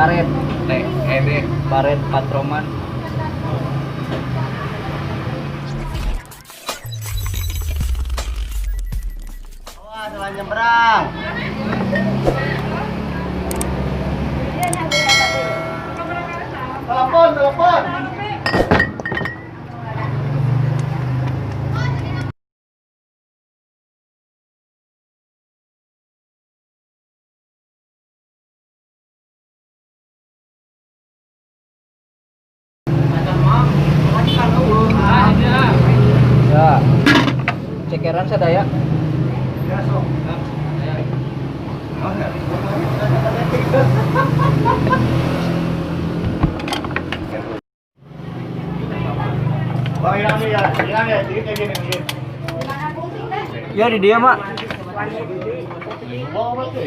Baret. TED. Baret Patroman. Awas, jangan nyebrang. Telepon. Ya. Cekeran sadaya. Bang, hilang ya, dikit kayak gini, dikit. Ya di dia, Mak. Bawa obat tuh.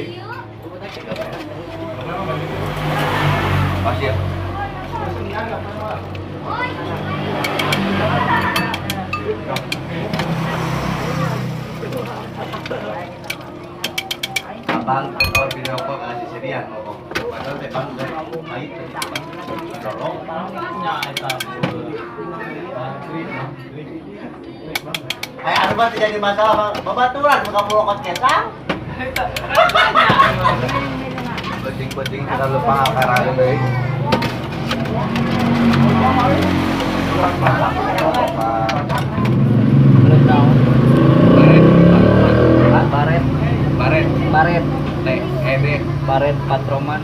Pas ya. Abang kalau video call kasih serian ngomong. Padahal depan udah baik dorong. Kayak anu mah tidak jadi masalah, babaturan kamu lokot ketang. Penting kita lupa karena deh. Belum tahu. Baret. Baret. Baret. TED. Baret Patroman.